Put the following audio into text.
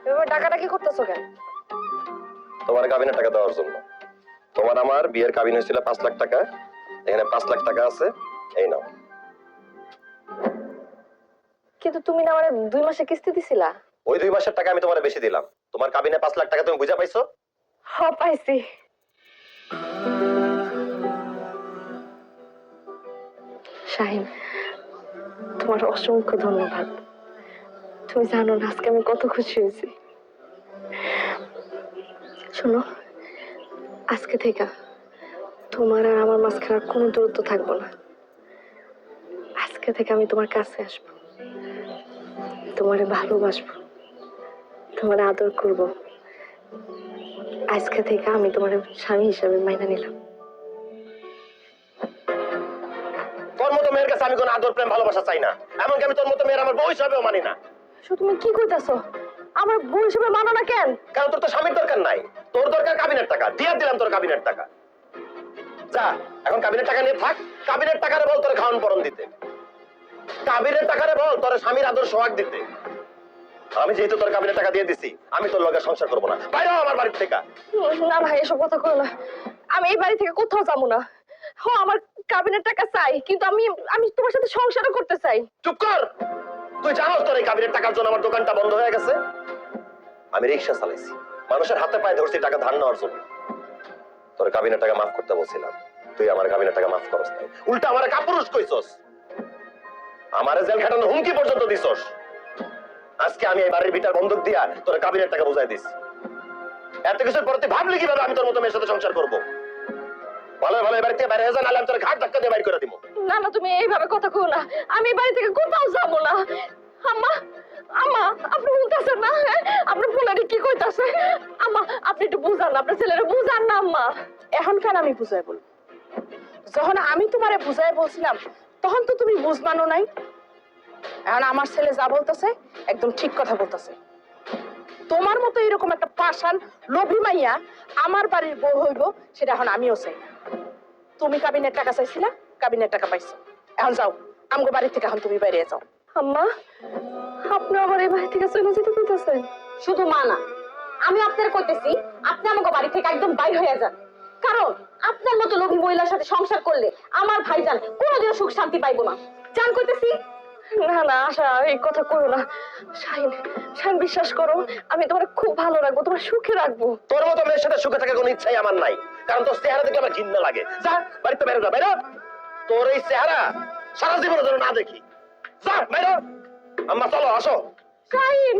এভাবে টাকাটাকি করতেছো কেন? তোমার কাবিনের টাকা দেওয়ার জন্য। তোমার আমার বিয়ের কাবিন হয়েছিল 5 লাখ টাকা, এখানে 5 লাখ টাকা আছে, এই নাও। কিন্তু তুমি না আমারে 2 মাসে কিস্তি দিছিলা। ওই 2 মাসের টাকা আমি তোমার বেশি দিলাম। তোমার কাবিনে 5 লাখ টাকা তুমি বুঝা পাইছো? হ্যাঁ পাইছি। শাহিন, তোমার অসংখ্য ধন্যবাদ। তুমি জানো না আজকে আমি কত খুশি হয়েছি। শোনো, আজকে থেকে তোমার আর আমার মাঝখানে আর কোনো দূরত্ব থাকবো না। আজকে থেকে আমি তোমার কাছে আসবো, তোমারে ভালোবাসবো, তোমার আদর করব। আজকে থেকে আমি তোমার স্বামী হিসাবে মাইনা নিলাম। তোর মতো মেয়ের কাছে আমি কোনো আদর প্রেম ভালোবাসা চাই না। এমনকি আমি তোর মতো মেয়ের আমার বউ হিসাবেও মানি না। তুমি কি কইতাছো? আমার বউ হিসেবে মানো না কেন? কারণ তোর তো স্বামীর দরকার নাই, তোর দরকার কাবিনের টাকা। দিয়ে দিলাম তোর কাবিনের টাকা। যা এখন কাবিনের টাকা নিয়ে থাক। কাবিনের টাকারে বল তোর খাওয়ান পরন দিতে, কাবিনের টাকারে বল তোর স্বামীর আদর সোহাগ দিতে। আমি যেহেতু তোর কাবিনের টাকা দিয়ে দিছি, আমি তোর লগে সংসার করবো না। বাইরে হ আমার বাড়ি থেকে। না ভাই, এসব কথা কই না। আমি এই বাড়ি থেকে কোথাও যাবো না। হ্যাঁ, আমার কাবিনের টাকা চাই, কিন্তু আমি আমি তোমার সাথে সংসারও করতে চাই। চুপ কর। তুই জানোস তোর এই কাবিনের টাকার জন্য আমার দোকানটা বন্ধ হয়ে গেছে। আমি রিক্সা চালাইছি, মানুষের হাতে পায়ে ধরছি টাকা ধার নেওয়ার জন্য। তোর কাবিনের টাকা মাফ করতে বলছিলাম, তুই আমার কাবিনের টাকা মাফ করস নাই, উল্টা আমার কাপুরুষ কইছস, আমারে জেল খাটানোর হুমকি পর্যন্ত দিছস। আজকে আমি এই বাড়ির ভিটার বন্ধক দিয়া তোর কাবিনের টাকা বুঝাই দিস। এত কিছুর পর তুই ভাবলি কিভাবে আমি তোর মতো মেয়ের সাথে সংসার করবো? ভালো ভালো এই বাড়ি থেকে বাইরে হয়ে যা, নাহলে আমি তোর ঘাট ধাক্কা দিয়ে বাইর করে দিব। না না, তুমি এইভাবে কথা কও না। আমি এই বাড়ি থেকে কোথাও যাবো না। আম্মা, আম্মা, আপনি বলতেছেন না? আপনি ফুলারি কি কইতাছে? আম্মা, আপনি একটু বুঝান, আপনার ছেলেরা বুঝান না। আম্মা, এখন কেন আমি বুঝাই বলবো? যখন আমি তোমারে বুঝাই বলছিলাম তখন তো তুমি বুঝ মানো নাই। এখন আমার ছেলে যা বলতেছে একদম ঠিক কথা বলতেছে। তোমার মতো এরকম একটা পাষাণ লোভী মাইয়া আমার বাড়ির বউ হইব, সেটা এখন আমিও চাই। তুমি কাবিনের টাকা চাইছিলা, কাবিনের টাকা পাইছো। এখন যাও আমগো বাড়ি থেকে, এখন তুমি বাইরে যাও। আম্মা, আপনি আমার এই বাড়ি থেকে চলে যেতে কইতাছেন? শুধু মা না, আমি আপনার কইতেছি আপনি আমাকে বাড়ি থেকে একদম বাইর হয়ে যান। কারণ আপনার মতো লোভী মহিলার সাথে সংসার করলে আমার ভাইজান কোনোদিনও সুখ শান্তি পাইবো না। জান কইতেছি। না না আশা, এই কথা করো না। শাহিন, শাহিন, বিশ্বাস করো, আমি তোমার খুব ভালো রাখবো, তোমার সুখে রাখবো। তোর মতো মেয়ের সাথে সুখে থাকার কোনো ইচ্ছাই আমার নাই, কারণ তোর চেহারা দেখলে আমার ঘৃণা লাগে। যা বাড়িতে বেরো, যা বেরো। তোর এই চেহারা সারা জীবনের জন্য না দেখি। যা বেরো। আম্মা চলো, আসো। শাহিন,